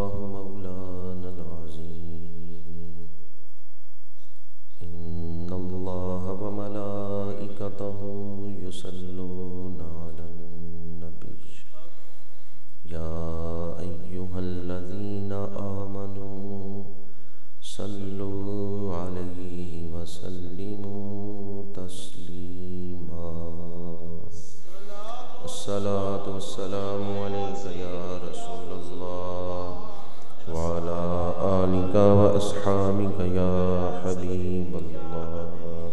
الله مولانا العظيم إن الله وملائكته يصلون على النبي يا أيها الذين آمنوا صلوا عليه وسلموا تسليما الصلاة والسلام عليك يا رسول الله وعلى آلك وأصحابك يا حبيب الله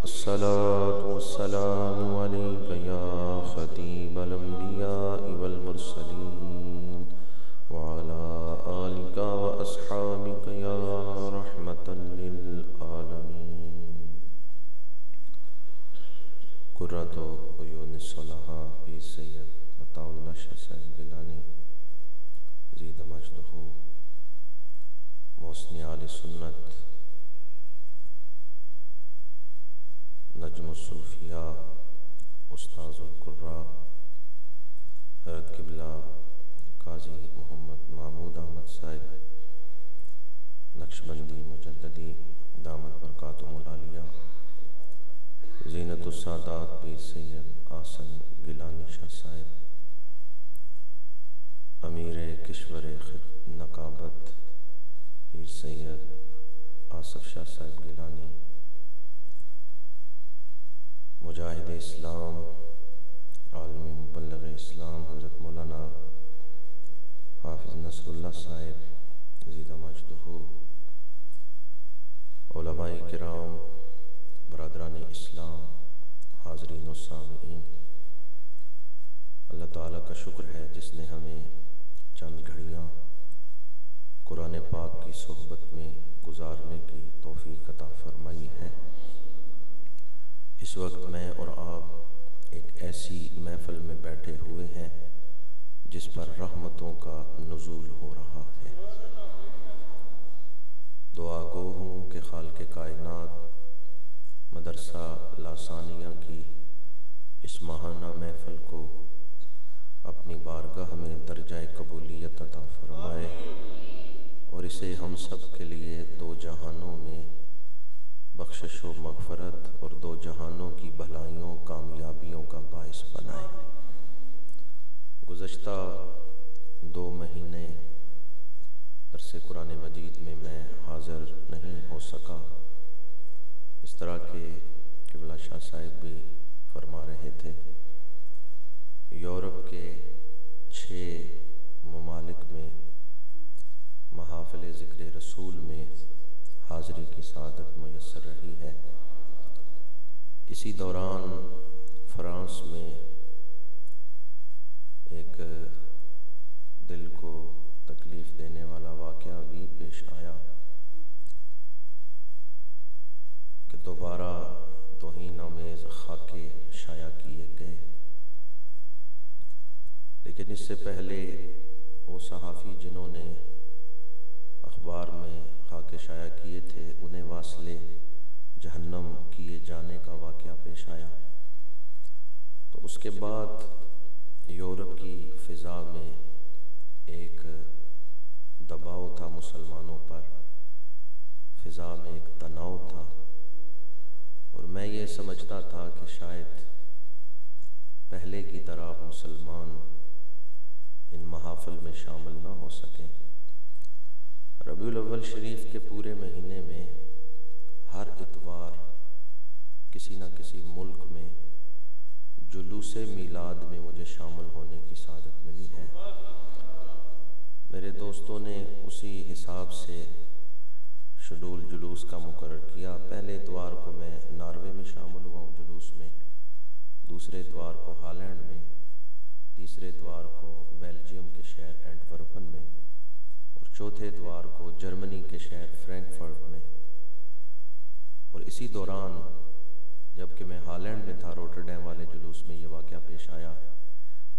الصلاة والسلام عليك يا خطيب الأنبياء والمرسلين وعلى آلك وأصحابك يا رحمة للعالمين قرۃ عیون الصلحاء پیر سید عطاء اللہ شاہ صاحب گیلانی زید مجدہ محسن آل سنت نجم الصوفیاء استاذ القراء حضرت قبلہ قاضی محمد محمود احمد صاحب نقشبندی مجددی دامت برکاتہم العالیہ زینت السادات پیر سید آسن گیلانی شاہ صاحب امیر کشور نقابت پیر سید آصف شاہ صاحب گیلانی مجاہد اسلام عالم مبلغ اسلام حضرت مولانا حافظ نصر اللہ صاحب زیدہ مجدہ علماء کرام برادران اسلام حاضرین و سامعین اللہ تعالیٰ کا شکر ہے جس نے ہمیں چند گھڑیاں قرآن پاک کی صحبت میں گزارنے کی توفیق عطا فرمائی ہے۔ اس وقت میں اور آپ ایک ایسی محفل میں بیٹھے ہوئے ہیں جس پر رحمتوں کا نزول ہو رہا ہے۔ دعا گو ہوں کہ خالق کائنات مدرسہ لاثانیہ کی اس ماہانہ محفل کو اپنی بارگاہ میں درجہ قبولیت عطا فرمائے اور اسے ہم سب کے لیے دو جہانوں میں بخشش و مغفرت اور دو جہانوں کی بھلائیوں کامیابیوں کا باعث بنائے۔ گزشتہ 2 مہینے درس قرآن مجید میں میں حاضر نہیں ہو سکا، اس طرح کہ قبلہ شاہ صاحب بھی فرما رہے تھے۔ یورپ کے 6 ممالک میں محافل ذکر رسول میں حاضری کی سعادت میسر رہی ہے۔ اسی دوران فرانس میں ایک دل کو تکلیف دینے والا واقعہ بھی پیش آیا کہ دوبارہ توہین آمیز خاکے شائع کیے گئے، لیکن اس سے پہلے وہ صحافی جنہوں نے اخبار میں خاکے شائع کیے تھے انہیں واصلے جہنم کیے جانے کا واقعہ پیش آیا۔ تو اس کے بعد یورپ کی فضا میں ایک دباؤ تھا مسلمانوں پر، فضا میں ایک تناؤ تھا، اور میں یہ سمجھتا تھا کہ شاید پہلے کی طرح مسلمان ان محافل میں شامل نہ ہو سکیں۔ ربیع الاول شریف کے پورے مہینے میں ہر اتوار کسی نہ کسی ملک میں جلوس میلاد میں مجھے شامل ہونے کی سعادت ملی ہے۔ میرے دوستوں نے اسی حساب سے شیڈول جلوس کا مقرر کیا۔ پہلے اتوار کو میں ناروے میں شامل ہوا ہوں جلوس میں، دوسرے اتوار کو ہالینڈ میں، تیسرے اتوار کو بیلجیم کے شہر اینٹورپن میں، اور چوتھے اتوار کو جرمنی کے شہر فرینکفرٹ میں۔ اور اسی دوران جبکہ میں ہالینڈ میں تھا روٹرڈیم والے جلوس میں یہ واقعہ پیش آیا،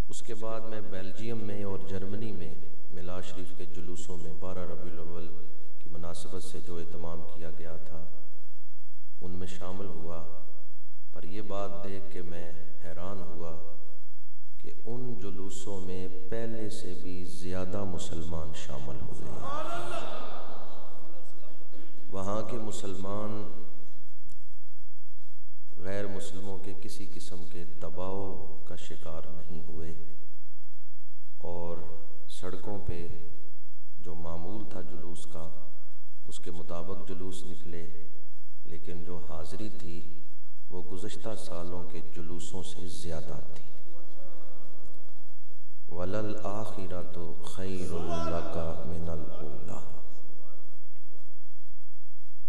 اس کے بعد میں بیلجیم میں اور جرمنی میں میلاد شریف کے جلوسوں میں 12 ربیع الاول کی مناسبت سے جو اہتمام کیا گیا تھا ان میں شامل ہوا۔ پر یہ بات دیکھ کے میں حیران ہوا کہ کہ ان جلوسوں میں پہلے سے بھی زیادہ مسلمان شامل ہوئے ہیں۔ وہاں کے مسلمان غیر مسلموں کے کسی قسم کے دباؤ کا شکار نہیں ہوئے، اور سڑکوں پہ جو معمول تھا جلوس کا اس کے مطابق جلوس نکلے، لیکن جو حاضری تھی وہ گزشتہ سالوں کے جلوسوں سے زیادہ تھی۔ وَلَلْآخِرَةُ خَيْرٌ لَكَ مِنَ الْأُولَىٰ۔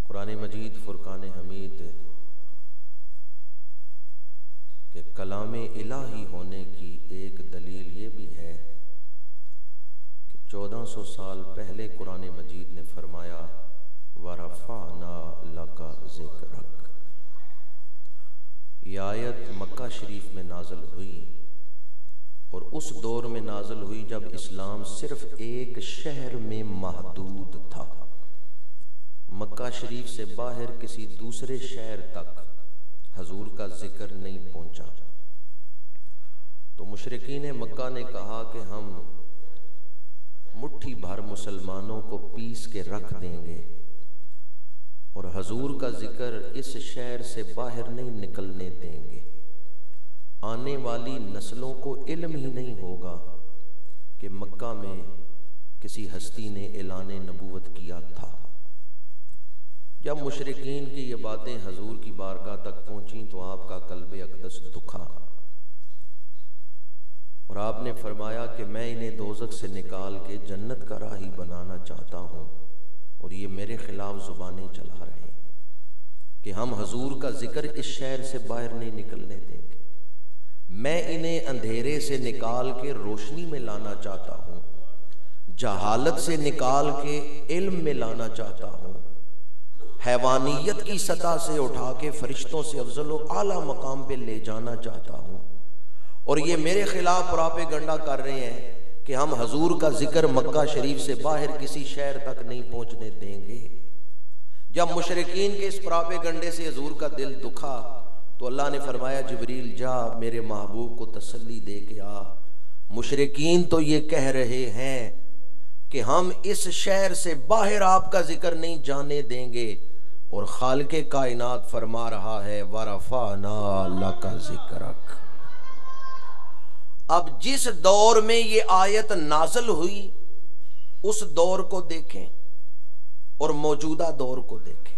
قرآن مجید فرقان حمید کہ کلام الہی ہونے کی ایک دلیل یہ بھی ہے کہ 1400 سال پہلے قرآن مجید نے فرمایا وَرَفَعْنَا لَكَ ذِكْرَكَ۔ یہ آیت مکہ شریف میں نازل ہوئی، اور اس دور میں نازل ہوئی جب اسلام صرف ایک شہر میں محدود تھا، مکہ شریف سے باہر کسی دوسرے شہر تک حضور کا ذکر نہیں پہنچا۔ تو مشرکین مکہ نے کہا کہ ہم مٹھی بھر مسلمانوں کو پیس کے رکھ دیں گے اور حضور کا ذکر اس شہر سے باہر نہیں نکلنے دیں گے، آنے والی نسلوں کو علم ہی نہیں ہوگا کہ مکہ میں کسی ہستی نے اعلان نبوت کیا تھا۔ جب مشرکین کی یہ باتیں حضور کی بارگاہ تک پہنچیں تو آپ کا قلب اقدس دکھا، اور آپ نے فرمایا کہ میں انہیں دوزخ سے نکال کے جنت کا راہی بنانا چاہتا ہوں، اور یہ میرے خلاف زبانیں چلا رہے ہیں کہ ہم حضور کا ذکر اس شہر سے باہر نہیں نکلنے دیں گے، میں انہیں اندھیرے سے نکال کے روشنی میں لانا چاہتا ہوں، جہالت سے نکال کے علم میں لانا چاہتا ہوں، حیوانیت کی سطح سے اٹھا کے فرشتوں سے افضل و اعلیٰ مقام پہ لے جانا چاہتا ہوں، اور یہ میرے خلاف پراپیگنڈا کر رہے ہیں کہ ہم حضور کا ذکر مکہ شریف سے باہر کسی شہر تک نہیں پہنچنے دیں گے۔ جب مشرکین کے اس پراپیگنڈے سے حضور کا دل دکھا تو اللہ نے فرمایا جبریل جا میرے محبوب کو تسلی دے کے آ، مشرکین تو یہ کہہ رہے ہیں کہ ہم اس شہر سے باہر آپ کا ذکر نہیں جانے دیں گے، اور خالق کائنات فرما رہا ہے وَرَفَعْنَا لَكَ ذِكْرَكَ۔ اب جس دور میں یہ آیت نازل ہوئی اس دور کو دیکھیں اور موجودہ دور کو دیکھیں۔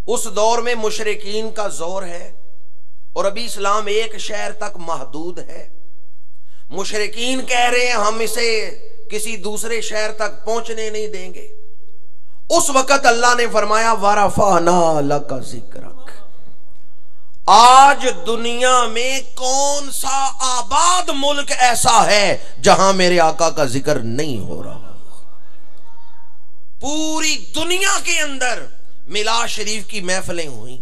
اس دور میں مشرکین کا زور ہے اور ابھی اسلام ایک شہر تک محدود ہے، مشرکین کہہ رہے ہیں ہم اسے کسی دوسرے شہر تک پہنچنے نہیں دیں گے۔ اس وقت اللہ نے فرمایا وَرَفَعْنَا لَكَ ذِكْرَكَ۔ آج دنیا میں کون سا آباد ملک ایسا ہے جہاں میرے آقا کا ذکر نہیں ہو رہا؟ پوری دنیا کے اندر میلاد شریف کی محفلیں ہوئیں،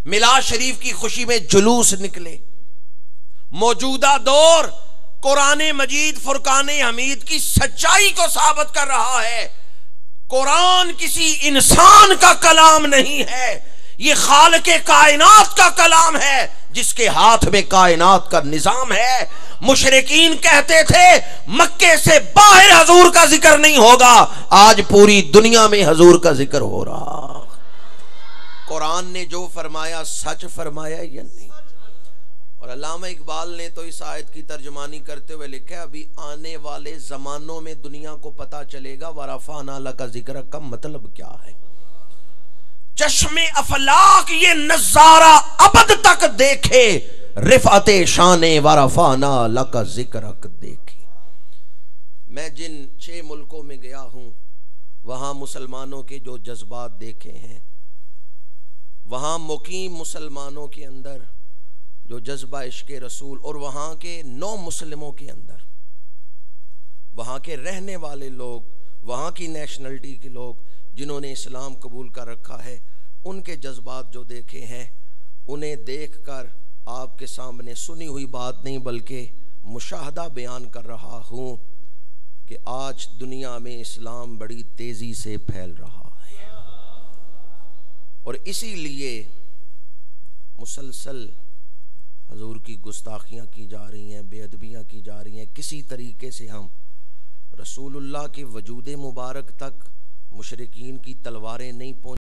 میلاد شریف کی خوشی میں جلوس نکلے۔ موجودہ دور قرآن مجید فرقان حمید کی سچائی کو ثابت کر رہا ہے۔ قرآن کسی انسان کا کلام نہیں ہے، یہ خالق کائنات کا کلام ہے جس کے ہاتھ میں کائنات کا نظام ہے۔ مشرکین کہتے تھے مکے سے باہر حضور کا ذکر نہیں ہوگا، آج پوری دنیا میں حضور کا ذکر ہو رہا۔ قرآن نے جو فرمایا سچ فرمایا یا نہیں؟ اور علامہ اقبال نے تو اس آیت کی ترجمانی کرتے ہوئے لکھا ہے ابھی آنے والے زمانوں میں دنیا کو پتا چلے گا وَرَفَعْنَا لَكَ ذِكْرَكَ کا مطلب کیا ہے۔ چشم افلاک یہ نظارہ ابد تک دیکھے، رفعت شان وَرَفَعْنَا لَكَ ذِكْرَكَ دیکھے۔ میں جن 6 ملکوں میں گیا ہوں وہاں مسلمانوں کے جو جذبات دیکھے ہیں، وہاں مقیم مسلمانوں کے اندر جو جذبہ عشق رسول، اور وہاں کے 9 مسلموں کے اندر، وہاں کے رہنے والے لوگ، وہاں کی نیشنلٹی کے لوگ جنہوں نے اسلام قبول کر رکھا ہے، ان کے جذبات جو دیکھے ہیں، انہیں دیکھ کر آپ کے سامنے سنی ہوئی بات نہیں بلکہ مشاہدہ بیان کر رہا ہوں کہ آج دنیا میں اسلام بڑی تیزی سے پھیل رہا ہے، اور اسی لیے مسلسل حضور کی گستاخیاں کی جا رہی ہیں، بے ادبیاں کی جا رہی ہیں، کسی طریقے سے ہم رسول اللہ کے وجود مبارک تک مشرکین کی تلواریں نہیں پہنچ